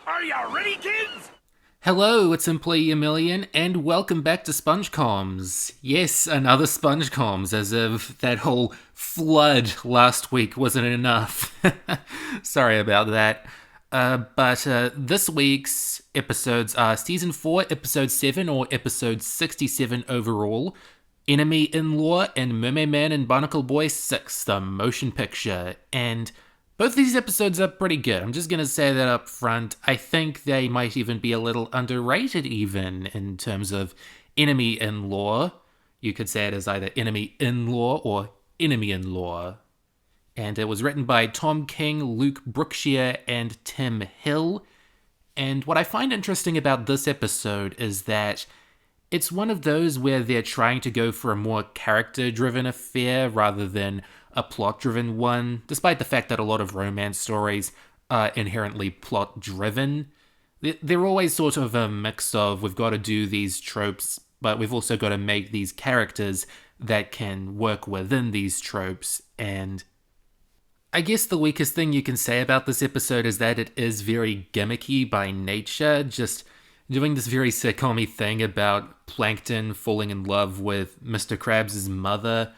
Are you ready, kids? Hello, it's Simply a Million, and welcome back to SpongeComs. Yes, another SpongeComs, as if that whole flood last week wasn't enough. Sorry about that. But this week's episodes are Season 4, Episode 7, or Episode 67 overall, Enemy in Law, and Mermaid Man and Barnacle Boy 6, the motion picture. And both these episodes are pretty good. I'm just going to say that up front. I think they might even be a little underrated, even in terms of enemy in law. You could say it as either enemy in law or enemy in law. And it was written by Tom King, Luke Brookshire, and Tim Hill. And what I find interesting about this episode is that it's one of those where they're trying to go for a more character driven affair rather than a plot driven one, despite the fact that a lot of romance stories are inherently plot driven. They're always sort of a mix of we've got to do these tropes, but we've also got to make these characters that can work within these tropes. And I guess the weakest thing you can say about this episode is that it is very gimmicky by nature, just doing this very sitcom-y thing about Plankton falling in love with Mr. Krabs' mother,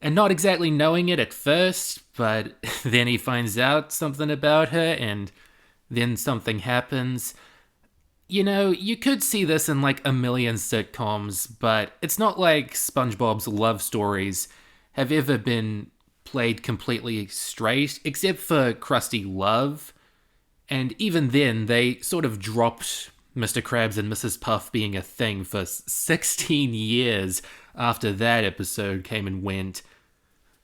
and not exactly knowing it at first, but then he finds out something about her, and then something happens. You know, you could see this in like a million sitcoms, but it's not like SpongeBob's love stories have ever been played completely straight, except for Krusty Love. And even then, they sort of dropped Mr. Krabs and Mrs. Puff being a thing for 16 years after that episode came and went.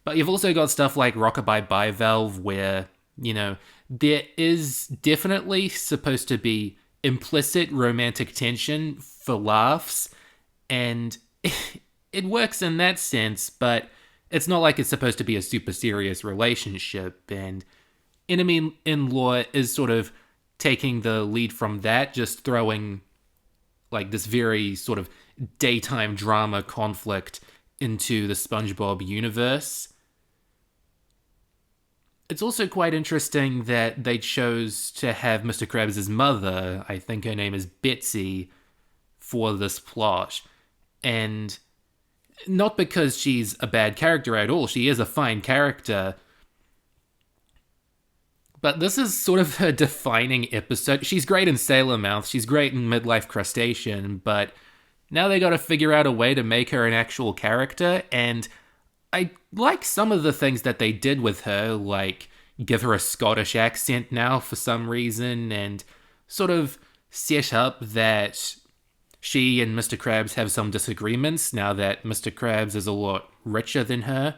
But you've also got stuff like Rockabye Bivalve, where, you know, there is definitely supposed to be implicit romantic tension for laughs, and it works in that sense, but it's not like it's supposed to be a super serious relationship. And Enemy in Law is sort of taking the lead from that, just throwing like this very sort of daytime drama conflict into the SpongeBob universe. It's also quite interesting that they chose to have Mr. Krabs' mother, I think her name is Betsy, for this plot. And not because she's a bad character at all, she is a fine character. But this is sort of her defining episode. She's great in Sailor Mouth, she's great in Midlife Crustacean, but now they gotta figure out a way to make her an actual character, and I like some of the things that they did with her, like give her a Scottish accent now for some reason, and sort of set up that she and Mr. Krabs have some disagreements now that Mr. Krabs is a lot richer than her.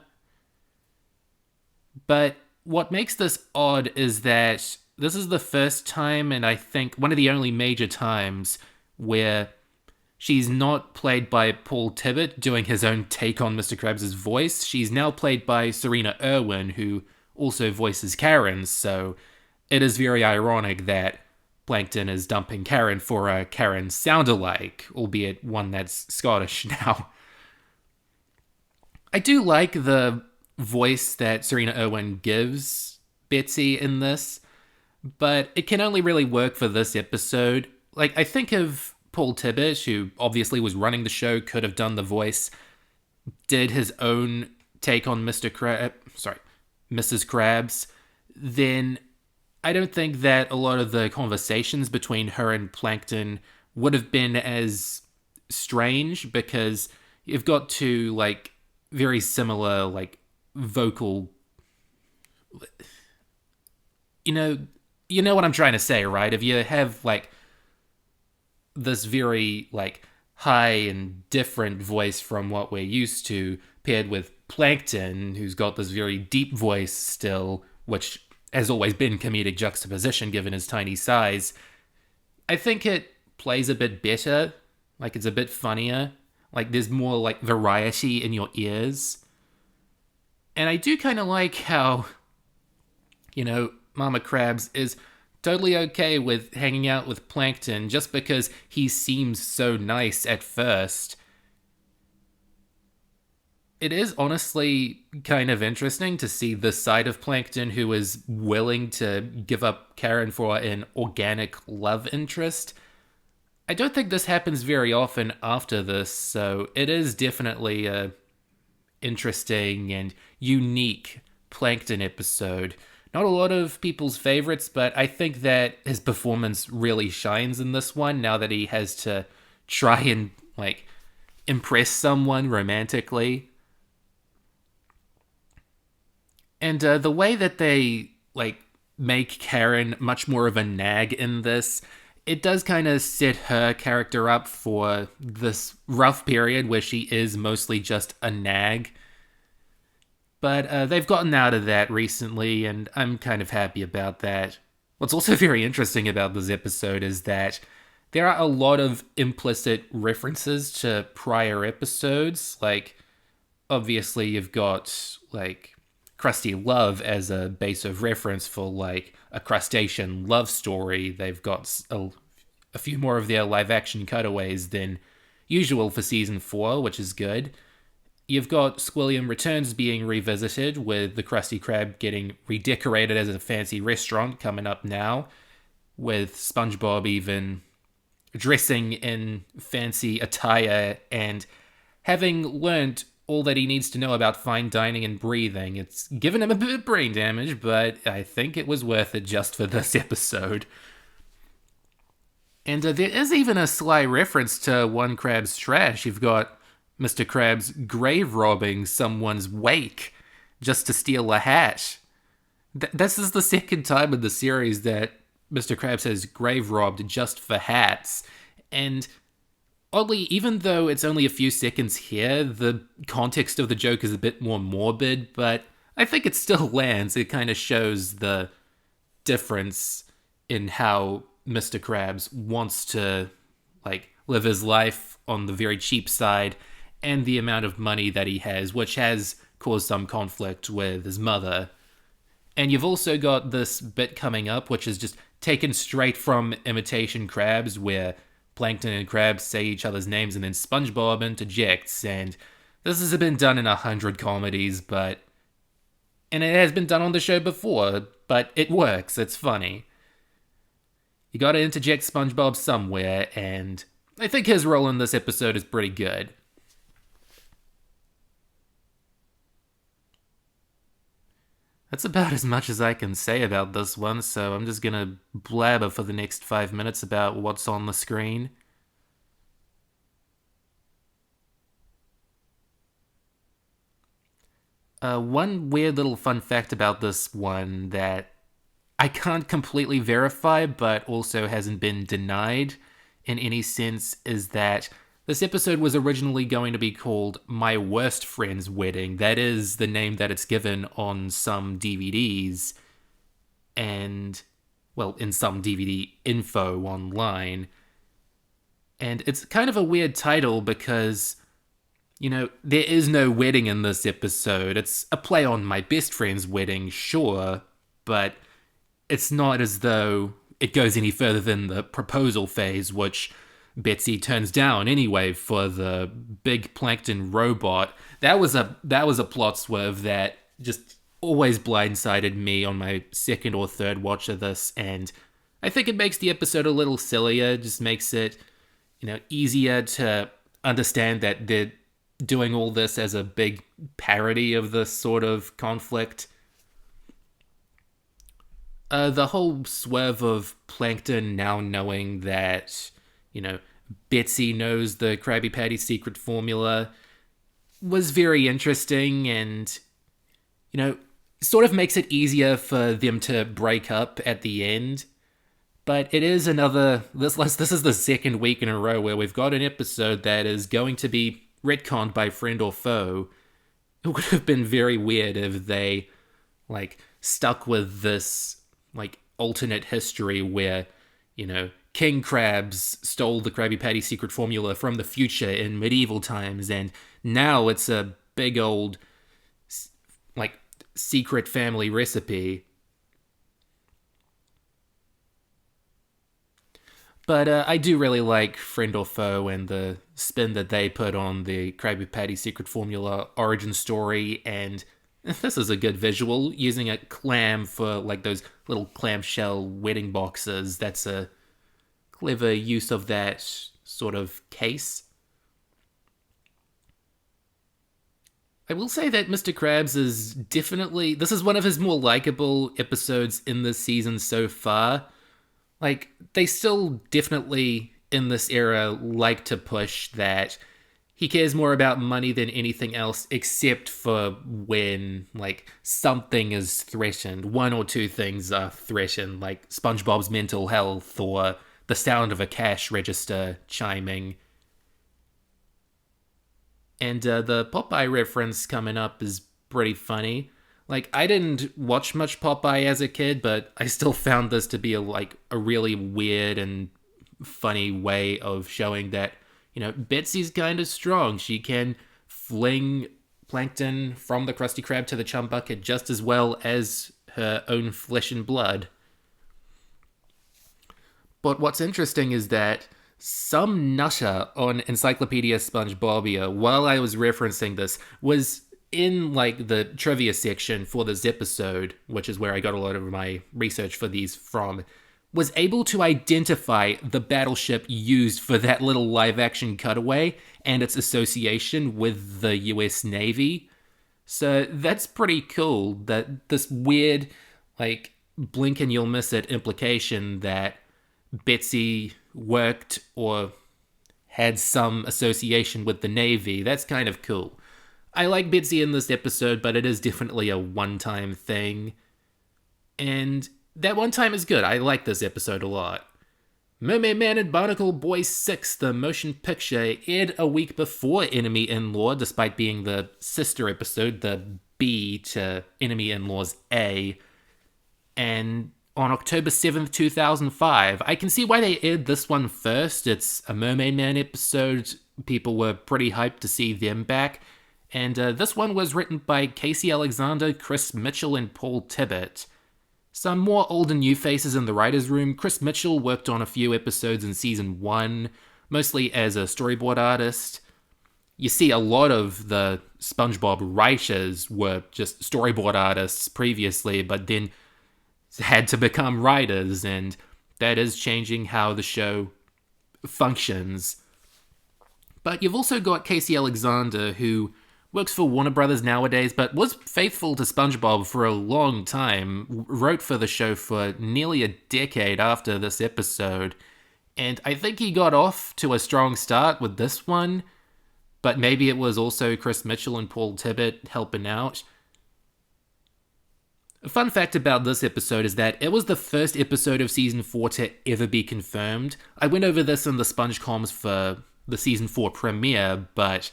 But what makes this odd is that this is the first time, and I think one of the only major times, where she's not played by Paul Tibbitt doing his own take on Mr. Krabs' voice. She's now played by Serena Irwin, who also voices Karen, so it is very ironic that Plankton is dumping Karen for a Karen sound-alike, albeit one that's Scottish now. I do like the voice that Serena Irwin gives Betsy in this, but it can only really work for this episode. Like, I think of Paul Tibbitt, who obviously was running the show, could have done the voice, did his own take on Mrs. Krabs, then I don't think that a lot of the conversations between her and Plankton would have been as strange, because you've got two like very similar like vocal, you know what I'm trying to say, right? If you have like this very like high and different voice from what we're used to, paired with Plankton, who's got this very deep voice still, which has always been comedic juxtaposition given his tiny size, I think it plays a bit better. Like, it's a bit funnier. Like, there's more like variety in your ears. And I do kind of like how, Mama Krabs is totally okay with hanging out with Plankton just because he seems so nice at first. it is honestly kind of interesting to see the side of Plankton who is willing to give up Karen for an organic love interest. I don't think this happens very often after this, so it is definitely a interesting and unique Plankton episode. Not a lot of people's favorites, but I think that his performance really shines in this one now that he has to try and impress someone romantically. And the way that they make Karen much more of a nag in this, it does kind of set her character up for this rough period where she is mostly just a nag. But they've gotten out of that recently, and I'm kind of happy about that. What's also very interesting about this episode is that there are a lot of implicit references to prior episodes. Like, obviously, you've got, Krusty Love as a base of reference for, a crustacean love story. They've got a few more of their live-action cutaways than usual for Season 4, which is good. You've got Squilliam Returns being revisited, with the Krusty Krab getting redecorated as a fancy restaurant coming up now, with SpongeBob even dressing in fancy attire and having learned all that he needs to know about fine dining and breathing. It's given him a bit of brain damage, but I think it was worth it just for this episode. And there is even a sly reference to One Crab's trash. You've got Mr. Krabs grave robbing someone's wake just to steal a hat. This is the second time in the series that Mr. Krabs has grave robbed just for hats. And oddly, even though it's only a few seconds here, the context of the joke is a bit more morbid, but I think it still lands. It kind of shows the difference in how Mr. Krabs wants to live his life on the very cheap side, and the amount of money that he has, which has caused some conflict with his mother. And you've also got this bit coming up, which is just taken straight from Imitation Crabs, where Plankton and Krabs say each other's names and then SpongeBob interjects. And this has been done in 100 comedies, and it has been done on the show before, but it works, it's funny. You gotta interject SpongeBob somewhere, and I think his role in this episode is pretty good. That's about as much as I can say about this one, so I'm just gonna blabber for the next 5 minutes about what's on the screen. One weird little fun fact about this one that I can't completely verify, but also hasn't been denied in any sense, is that this episode was originally going to be called My Worst Friend's Wedding. That is the name that it's given on some DVDs and, in some DVD info online. And it's kind of a weird title because, there is no wedding in this episode. It's a play on My Best Friend's Wedding, sure, but it's not as though it goes any further than the proposal phase, which Betsy turns down anyway for the big plankton robot. That was a plot swerve that just always blindsided me on my second or third watch of this, and I think it makes the episode a little sillier, just makes it, easier to understand that they're doing all this as a big parody of this sort of conflict. The whole swerve of Plankton now knowing that, Betsy knows the Krabby Patty secret formula was very interesting and, sort of makes it easier for them to break up at the end. But it is this is the second week in a row where we've got an episode that is going to be retconned by friend or foe. It would have been very weird if they, stuck with this, alternate history where, King Krabs stole the Krabby Patty secret formula from the future in medieval times, and now it's a big old, secret family recipe. But I do really like Friend or Foe and the spin that they put on the Krabby Patty Secret Formula origin story. And this is a good visual, using a clam for like those little clamshell wedding boxes. That's a clever use of that sort of case. I will say that Mr. Krabs is definitely. This is one of his more likable episodes in this season so far. Like, they still definitely, in this era, like to push that he cares more about money than anything else, except for when, like, something is threatened. One or two things are threatened, like SpongeBob's mental health or the sound of a cash register chiming. And the Popeye reference coming up is pretty funny. Like, I didn't watch much Popeye as a kid, but I still found this to be a really weird and funny way of showing that, Betsy's kind of strong. She can fling plankton from the Krusty Krab to the chum bucket just as well as her own flesh and blood. But what's interesting is that some nutter on Encyclopedia SpongeBobia, while I was referencing this, was in like the trivia section for this episode, which is where I got a lot of my research for these from, was able to identify the battleship used for that little live action cutaway and its association with the US Navy. So that's pretty cool, that this weird, like, blink and you'll miss it implication that Betsy worked or had some association with the Navy. That's kind of cool. I like Betsy in this episode, but it is definitely a one-time thing. And that one time is good. I like this episode a lot. Mermaid Man and Barnacle Boy 6, the motion picture, aired a week before Enemy In-Law, despite being the sister episode, the B to Enemy In-Law's A. And on October 7th, 2005. I can see why they aired this one first. It's a Mermaid Man episode. People were pretty hyped to see them back. And this one was written by Casey Alexander, Chris Mitchell, and Paul Tibbett. Some more old and new faces in the writer's room. Chris Mitchell worked on a few episodes in season 1, mostly as a storyboard artist. You see, a lot of the SpongeBob writers were just storyboard artists previously, but then had to become writers, and that is changing how the show functions. But you've also got Casey Alexander, who works for Warner Brothers nowadays, but was faithful to SpongeBob for a long time, wrote for the show for nearly a decade after this episode, and I think he got off to a strong start with this one, but maybe it was also Chris Mitchell and Paul Tibbett helping out. A fun fact about this episode is that it was the first episode of Season 4 to ever be confirmed. I went over this in the SpongeComs for the Season 4 premiere, but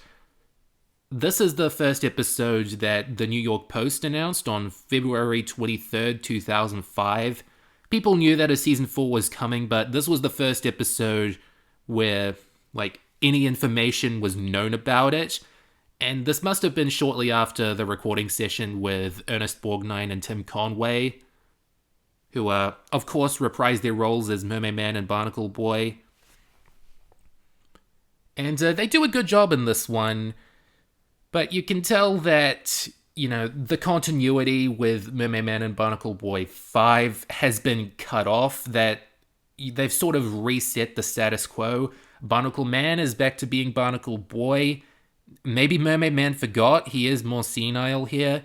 this is the first episode that the New York Post announced on February 23rd, 2005. People knew that a Season 4 was coming, but this was the first episode where, any information was known about it. And this must have been shortly after the recording session with Ernest Borgnine and Tim Conway, who, of course, reprised their roles as Mermaid Man and Barnacle Boy. And they do a good job in this one, but you can tell that, the continuity with Mermaid Man and Barnacle Boy 5 has been cut off, that they've sort of reset the status quo. Barnacle Man is back to being Barnacle Boy. Maybe Mermaid Man forgot, he is more senile here.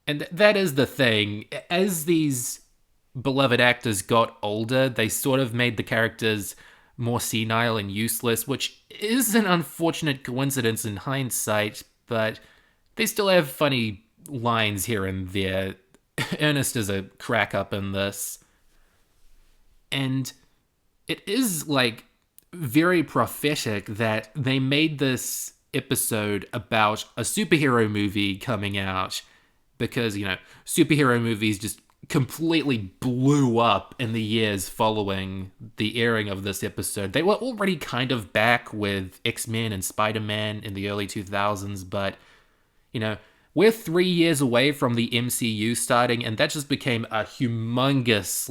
And that is the thing. As these beloved actors got older, they sort of made the characters more senile and useless, which is an unfortunate coincidence in hindsight, but they still have funny lines here and there. Ernest is a crack up in this. And it is, very prophetic that they made this episode about a superhero movie coming out, because, superhero movies just completely blew up in the years following the airing of this episode. They were already kind of back with X-Men and Spider-Man in the early 2000s, but, we're 3 years away from the MCU starting, and that just became a humongous,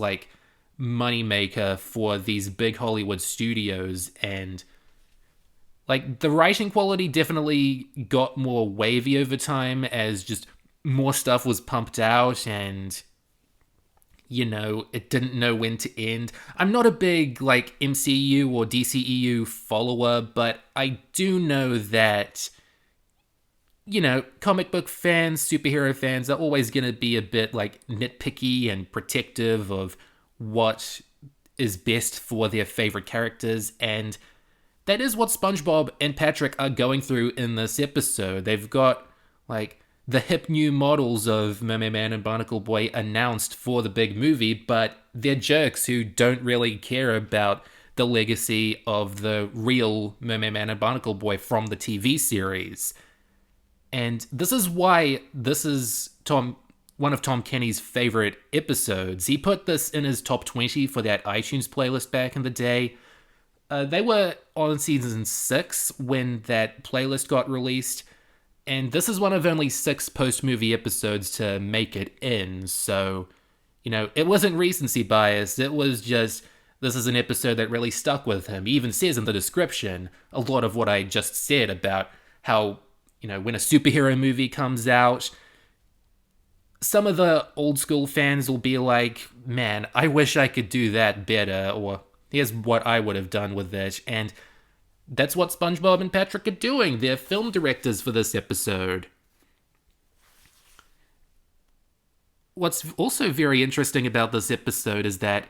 moneymaker for these big Hollywood studios, and like the writing quality definitely got more wavy over time as just more stuff was pumped out, and it didn't know when to end. I'm not a big like MCU or DCEU follower, but I do know that comic book fans, superhero fans are always going to be a bit like nitpicky and protective of what is best for their favorite characters, and that is what SpongeBob and Patrick are going through in this episode. They've got like the hip new models of Mermaid Man and Barnacle Boy announced for the big movie, but they're jerks who don't really care about the legacy of the real Mermaid Man and Barnacle Boy from the TV series. And this is why this is one of Tom Kenny's favorite episodes. He put this in his top 20 for that iTunes playlist back in the day. They were on season 6 when that playlist got released, and this is one of only 6 post-movie episodes to make it in, so, it wasn't recency bias, it was just, this is an episode that really stuck with him. He even says in the description a lot of what I just said about how, when a superhero movie comes out, some of the old school fans will be like, man, I wish I could do that better, or here's what I would have done with it. And that's what SpongeBob and Patrick are doing. They're film directors for this episode. What's also very interesting about this episode is that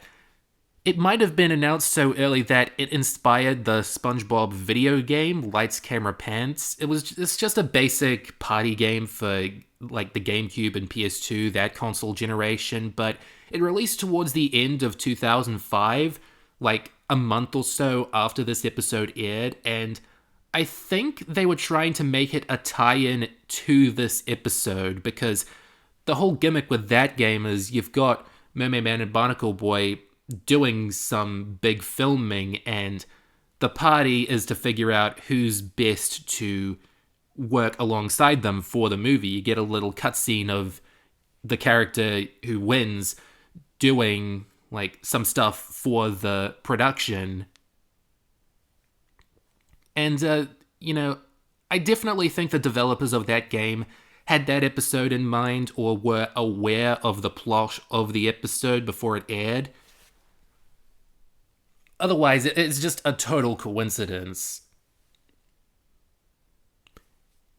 it might have been announced so early that it inspired the SpongeBob video game, Lights, Camera, Pants. It's just a basic party game for like the GameCube and PS2, that console generation, but it released towards the end of 2005, like a month or so after this episode aired, and I think they were trying to make it a tie-in to this episode, because the whole gimmick with that game is you've got Mermaid Man and Barnacle Boy doing some big filming, and the party is to figure out who's best to work alongside them for the movie. You get a little cutscene of the character who wins doing like some stuff for the production. And, I definitely think the developers of that game had that episode in mind or were aware of the plot of the episode before it aired. Otherwise, it's just a total coincidence.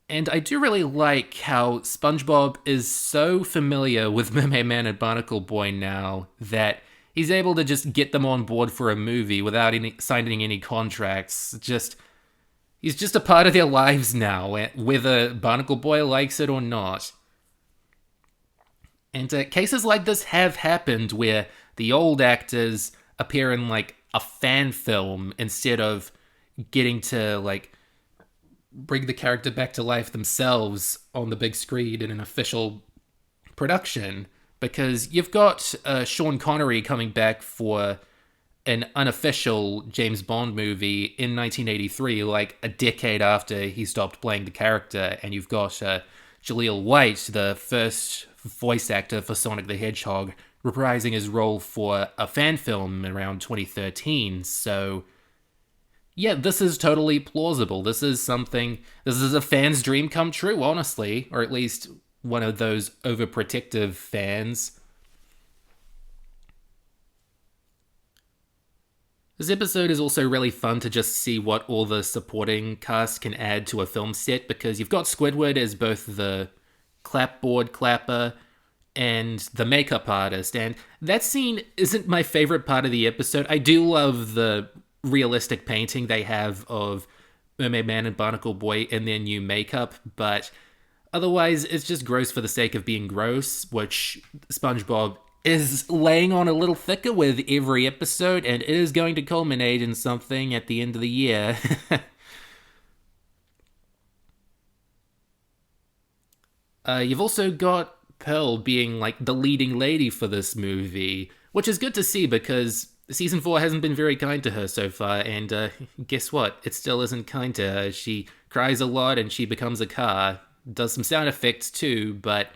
And I do really like how SpongeBob is so familiar with Mermaid Man and Barnacle Boy now that he's able to just get them on board for a movie without signing any contracts. He's just a part of their lives now, whether Barnacle Boy likes it or not. And cases like this have happened where the old actors appear in like a fan film instead of getting to like bring the character back to life themselves on the big screen in an official production. Because you've got Sean Connery coming back for an unofficial James Bond movie in 1983, like a decade after he stopped playing the character, and you've got Jaleel White, the first voice actor for Sonic the Hedgehog, reprising his role for a fan film around 2013, so yeah, this is totally plausible. This is a fan's dream come true, honestly, or at least one of those overprotective fans. This episode is also really fun to just see what all the supporting cast can add to a film set, because you've got Squidward as both the clapboard clapper and the makeup artist, and that scene isn't my favorite part of the episode. I do love the realistic painting they have of Mermaid Man and Barnacle Boy in their new makeup, but otherwise it's just gross for the sake of being gross, which SpongeBob is laying on a little thicker with every episode, and it is going to culminate in something at the end of the year. You've also got Pearl being like the leading lady for this movie, which is good to see because Season 4 hasn't been very kind to her so far, and guess what? It still isn't kind to her. She cries a lot and she becomes a car. Does some sound effects too, but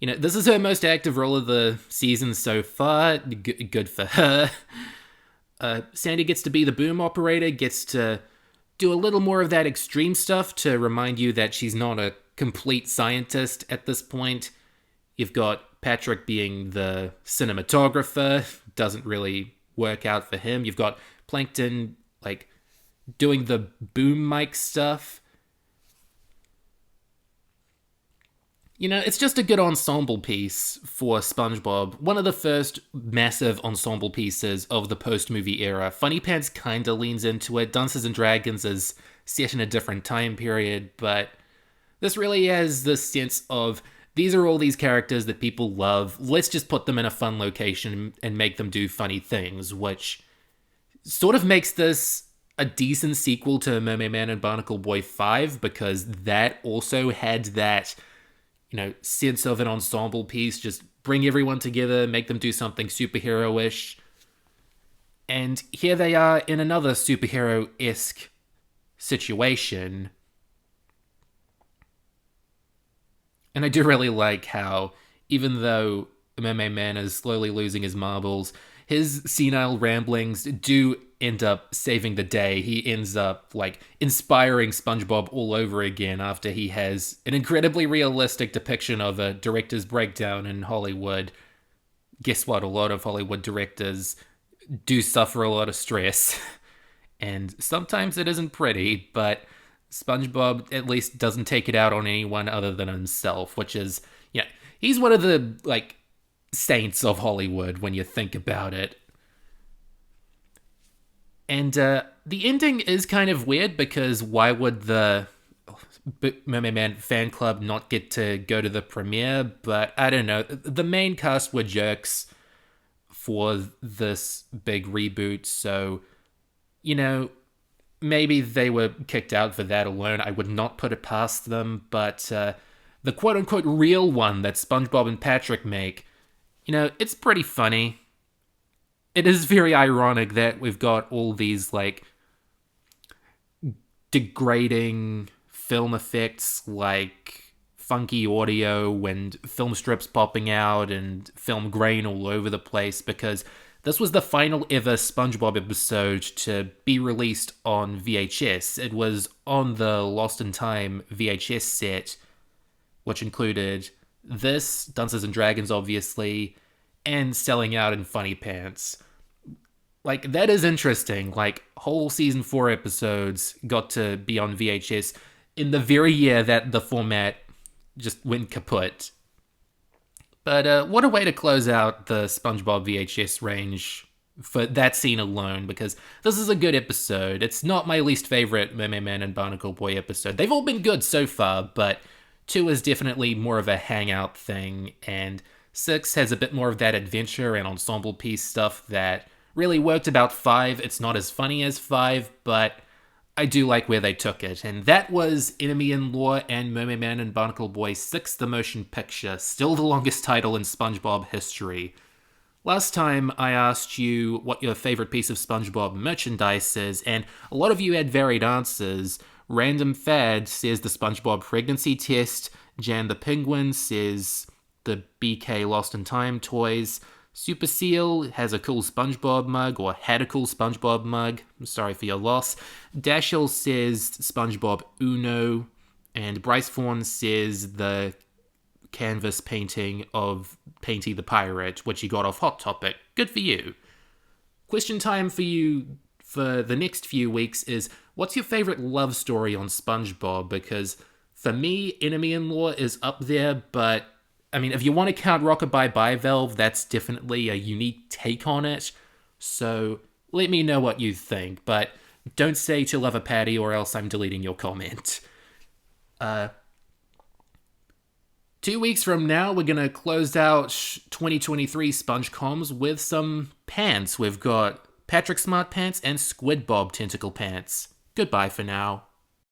This is her most active role of the season so far. Good for her. Sandy gets to be the boom operator, gets to do a little more of that extreme stuff to remind you that she's not a complete scientist at this point. You've got Patrick being the cinematographer, doesn't really work out for him. You've got Plankton, doing the boom mic stuff. It's just a good ensemble piece for SpongeBob. One of the first massive ensemble pieces of the post-movie era. Funny Pants kinda leans into it. Dunces and Dragons is set in a different time period, but this really has this sense of, these are all these characters that people love. Let's just put them in a fun location and make them do funny things, which sort of makes this a decent sequel to Mermaid Man and Barnacle Boy 5, because that also had that sense of an ensemble piece, just bring everyone together, make them do something superhero-ish. And here they are in another superhero-esque situation. And I do really like how, even though Mermaid Man is slowly losing his marbles, his senile ramblings do end up saving the day. He ends up, inspiring SpongeBob all over again after he has an incredibly realistic depiction of a director's breakdown in Hollywood. Guess what? A lot of Hollywood directors do suffer a lot of stress. And sometimes it isn't pretty, but SpongeBob at least doesn't take it out on anyone other than himself, which is, he's one of the, saints of Hollywood when you think about it. And the ending is kind of weird, because why would the Mermaid Man fan club not get to go to the premiere? But I don't know. The main cast were jerks for this big reboot, so, maybe they were kicked out for that alone. I would not put it past them, but the quote-unquote real one that SpongeBob and Patrick make, it's pretty funny. It is very ironic that we've got all these, degrading film effects, funky audio and film strips popping out and film grain all over the place, because this was the final ever SpongeBob episode to be released on VHS. It was on the Lost in Time VHS set, which included this, Dunces and Dragons, obviously, and Selling Out in Funny Pants. That is interesting. Whole season 4 episodes got to be on VHS in the very year that the format just went kaput. But what a way to close out the SpongeBob VHS range for that scene alone, because this is a good episode. It's not my least favorite Mermaid Man and Barnacle Boy episode. They've all been good so far, but 2 is definitely more of a hangout thing, and 6 has a bit more of that adventure and ensemble piece stuff that really worked about 5. It's not as funny as 5, but I do like where they took it. And that was Enemy in Law and Mermaid Man and Barnacle Boy 6, the motion picture, still the longest title in SpongeBob history. Last time I asked you what your favorite piece of SpongeBob merchandise is, and a lot of you had varied answers. Random Fad says the SpongeBob pregnancy test. Jan the Penguin says the BK Lost in Time toys. Super Seal has a cool SpongeBob mug, or had a cool SpongeBob mug. I'm sorry for your loss. Dashiell says SpongeBob Uno. And Bryce Fawn says the canvas painting of Painty the Pirate, which you got off Hot Topic. Good for you. Question time for you for the next few weeks is, what's your favorite love story on SpongeBob? Because for me, Enemy in Law is up there, but if you want to count Rockabye Bivalve, that's definitely a unique take on it. So let me know what you think, but don't say to love a patty or else I'm deleting your comment. 2 weeks from now, we're going to close out 2023 SpongeComs with some pants. We've got Patrick Smart Pants and Squid Bob Tentacle Pants. Goodbye for now.